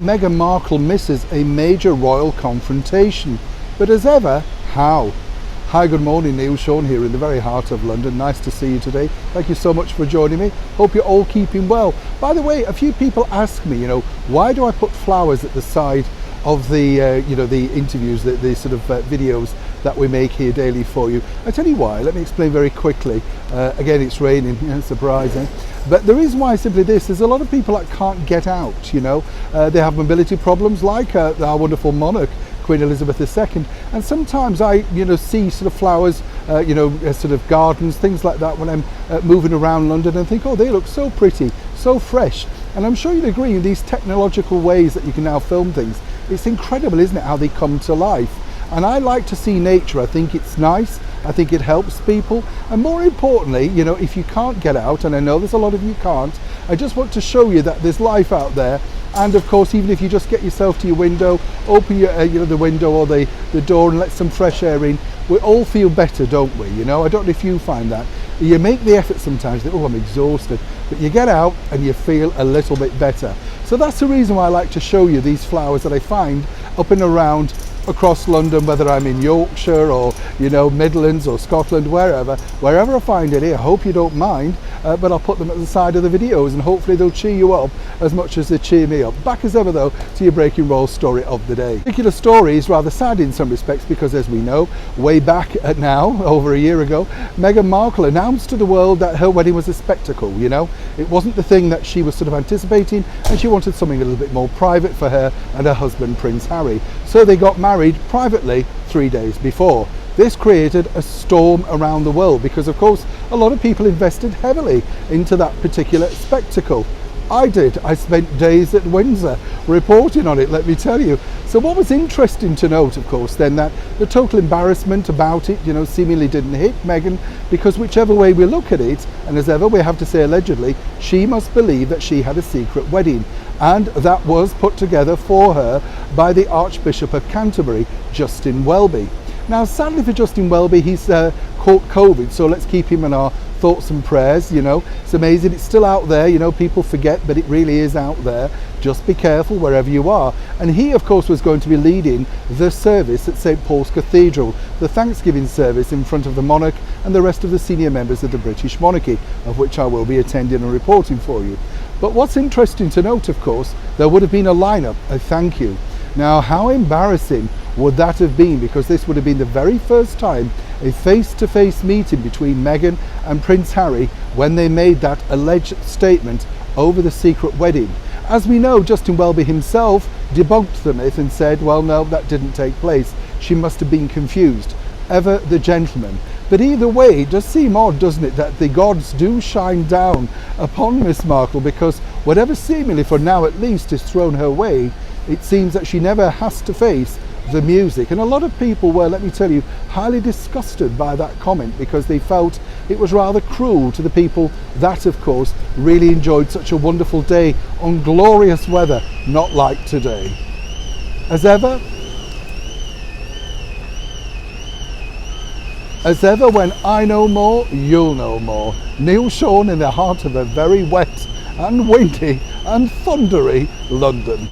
Meghan Markle misses a major royal confrontation, but as ever, how? Hi, good morning, Neil Sean here in the very heart of London. Nice to see you today. Thank you so much for joining me. Hope you're all keeping well. By the way, a few people ask me, why do I put flowers at the side of the, the interviews, the sort of videos that we make here daily for you? I tell you why. Let me explain very quickly. Again, it's raining, surprising. But the reason why is simply this: there's a lot of people that can't get out, they have mobility problems like our wonderful monarch, Queen Elizabeth II, and sometimes I see sort of flowers, sort of gardens, things like that when I'm moving around London, and think, oh, they look so pretty, so fresh. And I'm sure you'd agree, in these technological ways that you can now film things, it's incredible, isn't it, how they come to life. And I like to see nature. I think it's nice, I think it helps people, and more importantly, if you can't get out, and I know there's a lot of you can't, I just want to show you that there's life out there. And of course, even if you just get yourself to your window, open your the window or the door and let some fresh air in, we all feel better, don't we? I don't know if you find that. You make the effort sometimes, oh, I'm exhausted, but you get out and you feel a little bit better. So that's the reason why I like to show you these flowers that I find up and around across London, whether I'm in Yorkshire or Midlands or Scotland, wherever I find it here. I hope you don't mind, but I'll put them at the side of the videos, and hopefully they'll cheer you up as much as they cheer me up. Back as ever though to your breaking roll story of the day. The particular story is rather sad in some respects, because as we know, way back at now, over a year ago, Meghan Markle announced to the world that her wedding was a spectacle. It wasn't the thing that she was sort of anticipating, and she wanted something a little bit more private for her and her husband, Prince Harry. So they got married privately 3 days before. This created a storm around the world because, of course, a lot of people invested heavily into that particular spectacle. I did. I spent days at Windsor reporting on it, let me tell you. So what was interesting to note, of course, then, that the total embarrassment about it, seemingly didn't hit Meghan, because whichever way we look at it, and as ever we have to say allegedly, she must believe that she had a secret wedding, and that was put together for her by the Archbishop of Canterbury, Justin Welby. Now, sadly for Justin Welby, he's caught COVID, so let's keep him in our thoughts and prayers. It's amazing, it's still out there, people forget, but it really is out there. Just be careful wherever you are. And he, of course, was going to be leading the service at St Paul's Cathedral, the Thanksgiving service in front of the monarch and the rest of the senior members of the British monarchy, of which I will be attending and reporting for you. But what's interesting to note, of course, there would have been a lineup, a thank you. Now, how embarrassing would that have been, because this would have been the very first time a face-to-face meeting between Meghan and Prince Harry when they made that alleged statement over the secret wedding. As we know, Justin Welby himself debunked the myth and said, well, no, that didn't take place. She must have been confused. Ever the gentleman. But either way, it does seem odd, doesn't it, that the gods do shine down upon Miss Markle, because whatever seemingly, for now at least, is thrown her way, it seems that she never has to face the music. And a lot of people were, let me tell you, highly disgusted by that comment, because they felt it was rather cruel to the people that, of course, really enjoyed such a wonderful day on glorious weather, not like today. As ever, when I know more, you'll know more. Neil Sean in the heart of a very wet and windy and thundery London.